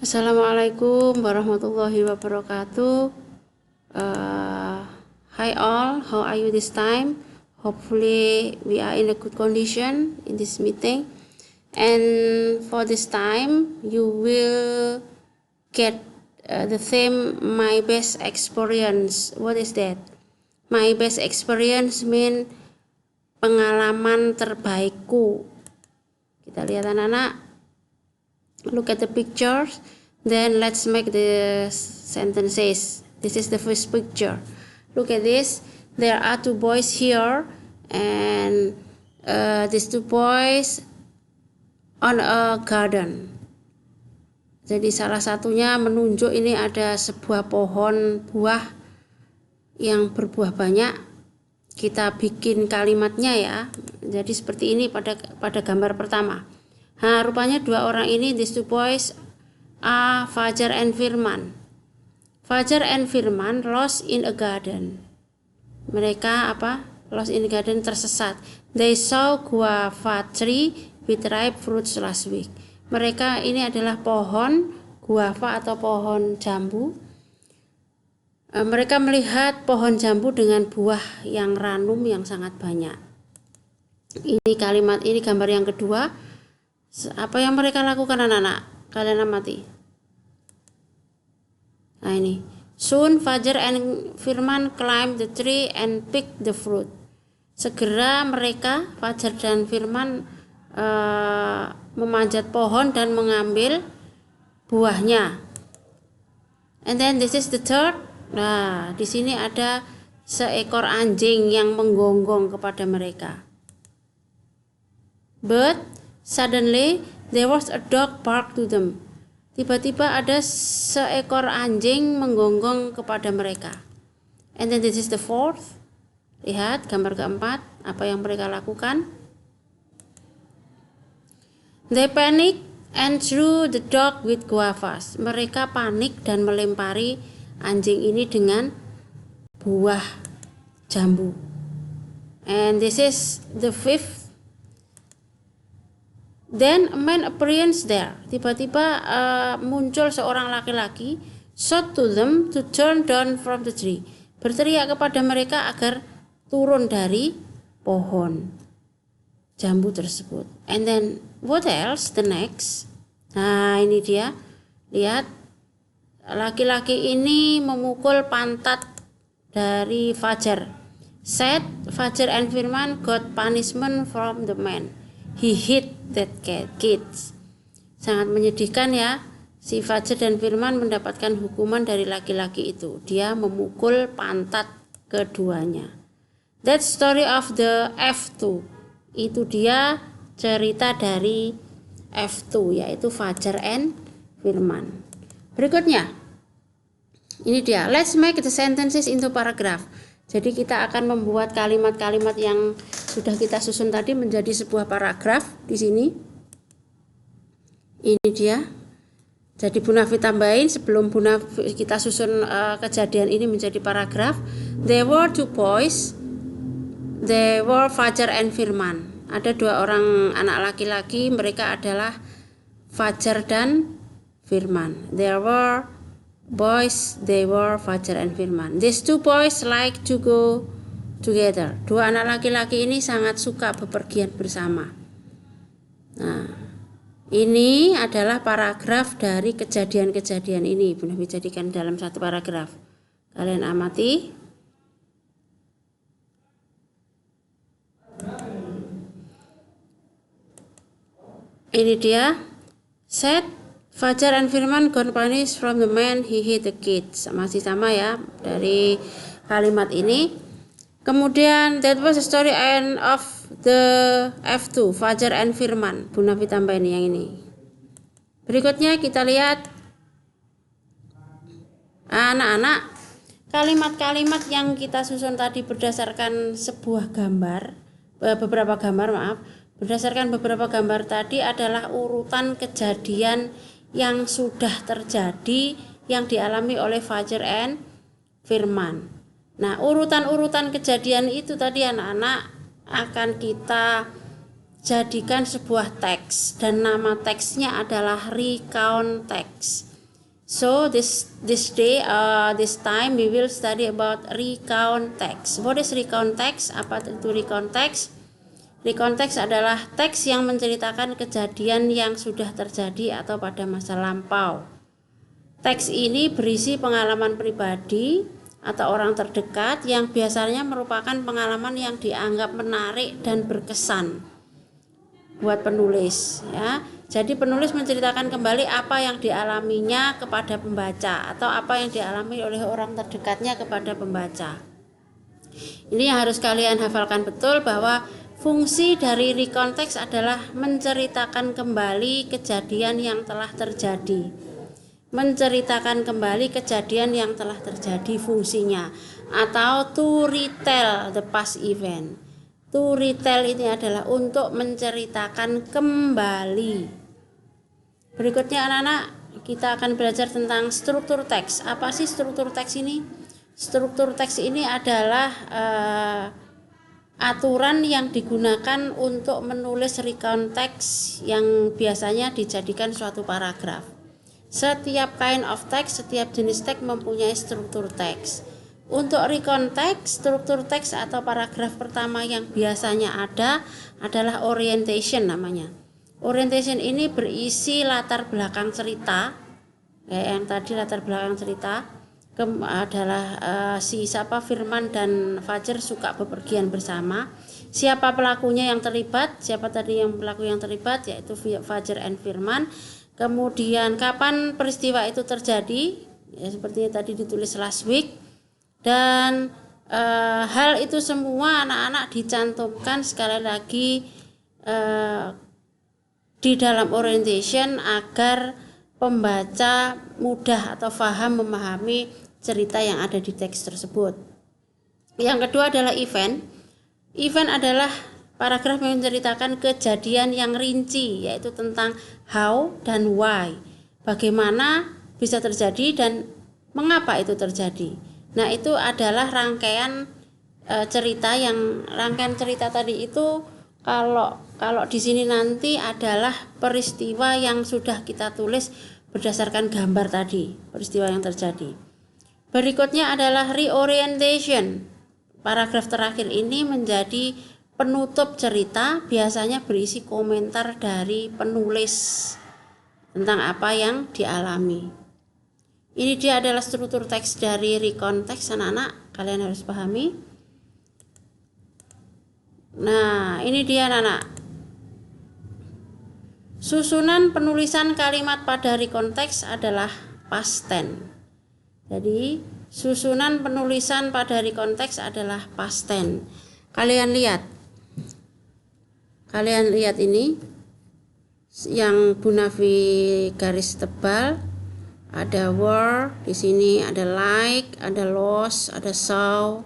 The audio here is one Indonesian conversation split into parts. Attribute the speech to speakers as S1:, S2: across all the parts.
S1: Assalamualaikum warahmatullahi wabarakatuh. Hi all, how are you this time? Hopefully we are in a good condition in this meeting. And for this time, you will get the theme my best experience. What is that? My best experience mean pengalaman terbaikku. Kita lihat anak-anak. Look at the pictures. Then let's make the sentences. This is the first picture. Look at this. There are two boys here, and these two boys on a garden. Jadi salah satunya menunjuk ini ada sebuah pohon buah yang berbuah banyak. Kita bikin kalimatnya ya. Jadi seperti ini pada gambar pertama. Rupanya dua orang ini, these two boys are Fajar and Firman. Fajar and Firman lost in a garden. Mereka lost in a garden, tersesat. They saw guava tree with ripe fruits last week. Mereka ini adalah pohon guava atau pohon jambu. Mereka melihat pohon jambu dengan buah yang ranum yang sangat banyak. Ini kalimat, ini gambar yang kedua. Apa yang mereka lakukan anak-anak? Kalian amati. Nah ini. Soon Fajar and Firman climbed the tree and picked the fruit. Segera mereka, Fajar dan Firman, memanjat pohon dan mengambil buahnya. And then this is the third. Nah, di sini ada seekor anjing yang menggonggong kepada mereka. But suddenly there was a dog barked to them. Tiba-tiba ada seekor anjing menggonggong kepada mereka. And then this is the fourth. Lihat gambar keempat, apa yang mereka lakukan. They panic and threw the dog with guavas. Mereka panik dan melempari anjing ini dengan buah jambu. And this is the fifth. Then a man appears there. Tiba-tiba muncul seorang laki-laki, shout to them to turn down from the tree. Berteriak kepada mereka agar turun dari pohon jambu tersebut. And then what else? The next. Nah, ini dia. Lihat. Laki-laki ini memukul pantat dari Fajar. Said Fajar and Firman got punishment from the man. He hit that kids. Sangat menyedihkan ya. Si Fajar dan Firman mendapatkan hukuman dari laki-laki itu. Dia memukul pantat keduanya. That story of the F2. Itu dia cerita dari F2, yaitu Fajar and Firman. Berikutnya. Ini dia. Let's make the sentences into paragraph. Jadi kita akan membuat kalimat-kalimat yang sudah kita susun tadi menjadi sebuah paragraf di sini. Ini dia. Jadi Bu Nafi tambahin sebelum Bu Nafi kita susun kejadian ini menjadi paragraf. There were two boys. They were Fajar and Firman. Ada dua orang anak laki-laki, mereka adalah Fajar dan Firman. There were boys, they were Fajar and Firman. These two boys like to go together. Dua anak laki-laki ini sangat suka bepergian bersama. Nah, ini adalah paragraf dari kejadian-kejadian ini. Boleh dijadikan dalam satu paragraf. Kalian amati. Ini dia. Set Fajar and Firman got punished from the man he hit the kids. Masih sama ya dari kalimat ini. Kemudian that was the story end of the F2, Fajar and Firman. Bu Nafi tambahin yang ini. Berikutnya kita lihat anak-anak, kalimat-kalimat yang kita susun tadi berdasarkan sebuah gambar, berdasarkan beberapa gambar tadi adalah urutan kejadian yang sudah terjadi yang dialami oleh Fajar and Firman. Nah, urutan-urutan kejadian itu tadi anak-anak akan kita jadikan sebuah teks dan nama teksnya adalah recount text. So this time we will study about recount text. What is recount text? Apa itu recount text? Recount text adalah teks yang menceritakan kejadian yang sudah terjadi atau pada masa lampau. Teks ini berisi pengalaman pribadi atau orang terdekat yang biasanya merupakan pengalaman yang dianggap menarik dan berkesan buat penulis, ya. Jadi penulis menceritakan kembali apa yang dialaminya kepada pembaca atau apa yang dialami oleh orang terdekatnya kepada pembaca. Ini yang harus kalian hafalkan betul, bahwa fungsi dari recount text adalah menceritakan kembali kejadian yang telah terjadi. Menceritakan kembali kejadian yang telah terjadi fungsinya, atau to retell the past event. To retell ini adalah untuk menceritakan kembali. Berikutnya anak-anak, kita akan belajar tentang struktur teks. Apa sih struktur teks ini? Struktur teks ini adalah aturan yang digunakan untuk menulis recount text yang biasanya dijadikan suatu paragraf. Setiap kind of text, setiap jenis teks mempunyai struktur teks. Untuk recount text, struktur teks atau paragraf pertama yang biasanya ada adalah orientation namanya. Orientation ini berisi latar belakang cerita, kayak yang tadi latar belakang cerita adalah siapa Firman dan Fajar suka bepergian bersama. Siapa pelakunya yang terlibat? Siapa tadi yang pelaku yang terlibat? Yaitu Fajar and Firman. Kemudian kapan peristiwa itu terjadi? Ya, seperti tadi ditulis last week. Dan hal itu semua anak-anak dicantumkan sekali lagi di dalam orientation agar pembaca mudah atau paham memahami cerita yang ada di teks tersebut. Yang kedua adalah event. Event adalah paragraf yang menceritakan kejadian yang rinci, yaitu tentang how dan why. Bagaimana bisa terjadi dan mengapa itu terjadi. Nah, itu adalah rangkaian cerita tadi itu kalau di sini nanti adalah peristiwa yang sudah kita tulis berdasarkan gambar tadi, peristiwa yang terjadi. Berikutnya adalah reorientation. Paragraf terakhir ini menjadi penutup cerita, biasanya berisi komentar dari penulis tentang apa yang dialami. Ini dia adalah struktur teks dari recount text anak-anak, kalian harus pahami. Nah, ini dia anak-anak. Susunan penulisan kalimat pada recount text adalah past tense. Jadi, susunan penulisan pada recount text adalah past tense. Kalian lihat ini yang Bu Nafi garis tebal. Ada were, di sini ada like, ada lost, ada saw,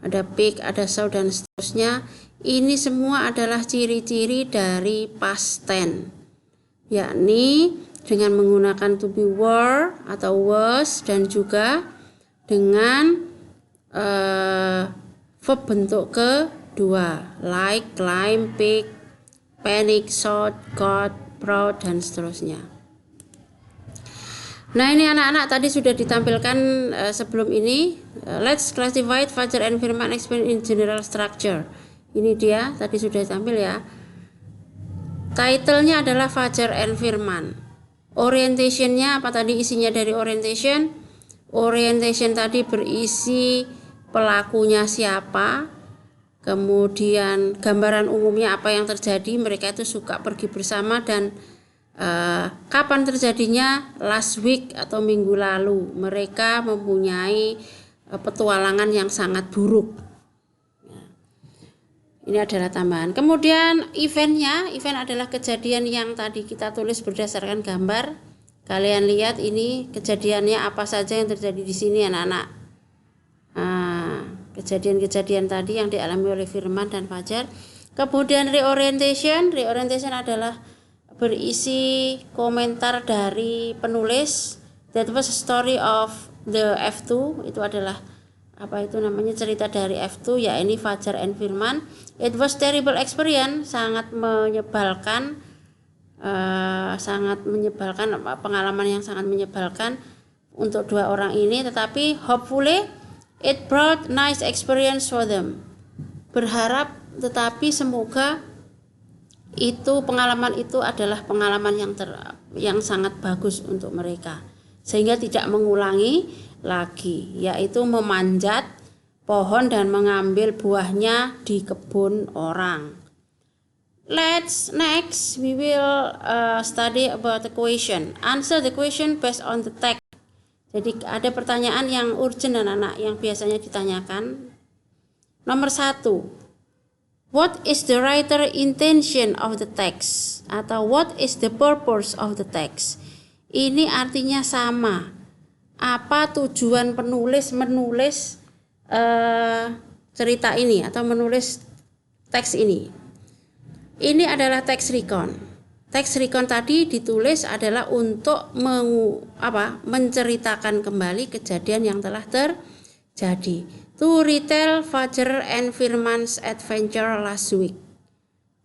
S1: ada pick, ada saw dan seterusnya. Ini semua adalah ciri-ciri dari past tense, yakni dengan menggunakan to be were atau was dan juga dengan verb bentuk kedua, like, climb, pick, panic, shout, got, proud dan seterusnya. Nah, ini anak-anak tadi sudah ditampilkan sebelum ini. Let's classify Fajar and Firman explain in general structure. Ini dia, tadi sudah ditampil ya. Title-nya adalah Fajar and Firman. Orientation-nya apa tadi isinya dari orientation? Orientation tadi berisi pelakunya siapa, kemudian gambaran umumnya apa yang terjadi, mereka itu suka pergi bersama dan kapan terjadinya, last week atau minggu lalu. Mereka mempunyai petualangan yang sangat buruk. Ini adalah tambahan. Kemudian event adalah kejadian yang tadi kita tulis berdasarkan gambar. Kalian lihat ini kejadiannya apa saja yang terjadi di sini anak-anak. Kejadian-kejadian tadi yang dialami oleh Firman dan Fajar. Kemudian reorientation adalah berisi komentar dari penulis. That was a story of the F2. Itu adalah cerita dari F2, ya ini Fajar and Firman. It was terrible experience, sangat menyebalkan, pengalaman yang sangat menyebalkan. untuk dua orang ini, tetapi hopefully it brought nice experience for them. Berharap, tetapi semoga itu pengalaman itu adalah pengalaman yang sangat bagus untuk mereka, sehingga tidak mengulangi lagi, yaitu memanjat pohon dan mengambil buahnya di kebun orang. Next we will study about the question. Answer the question based on the text. Jadi ada pertanyaan yang urgent anak-anak yang biasanya ditanyakan. Nomor 1. What is the writer intention of the text? Atau what is the purpose of the text? Ini artinya sama. Apa tujuan penulis menulis cerita ini atau menulis teks ini? Ini adalah teks recon. Teks recon tadi ditulis adalah untuk menceritakan kembali kejadian yang telah terjadi. To retell Fajar and Firman's adventure last week.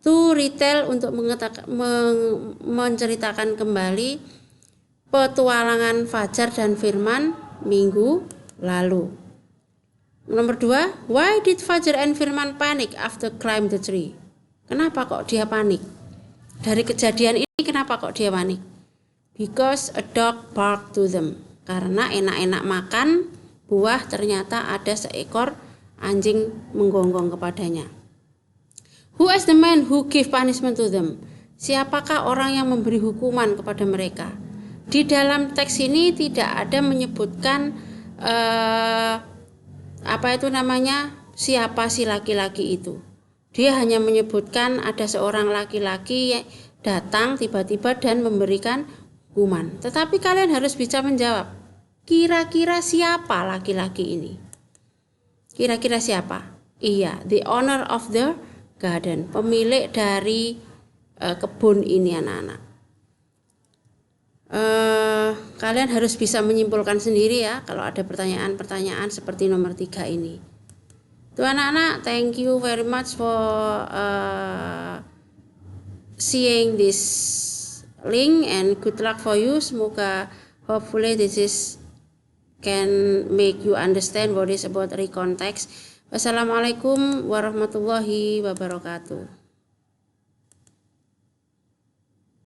S1: To retell untuk menceritakan kembali petualangan Fajar dan Firman minggu lalu. Nomor 2, why did Fajar and Firman panic after climb the tree? Kenapa kok dia panik? Dari kejadian ini kenapa kok dia panik? Because a dog barked to them. Karena enak-enak makan buah, ternyata ada seekor anjing menggonggong kepadanya. Who is the man who give punishment to them? Siapakah orang yang memberi hukuman kepada mereka? Di dalam teks ini tidak ada menyebutkan siapa si laki-laki itu. Dia hanya menyebutkan ada seorang laki-laki yang datang tiba-tiba dan memberikan hukuman. Tetapi kalian harus bisa menjawab, kira-kira siapa laki-laki ini? Kira-kira siapa? Iya, the owner of the garden, pemilik dari kebun ini anak-anak. Kalian harus bisa menyimpulkan sendiri ya kalau ada pertanyaan-pertanyaan seperti nomor 3 ini. Tuh anak-anak, thank you very much for seeing this link and good luck for you. Semoga hopefully this can make you understand what is about recon text. Wassalamualaikum warahmatullahi wabarakatuh.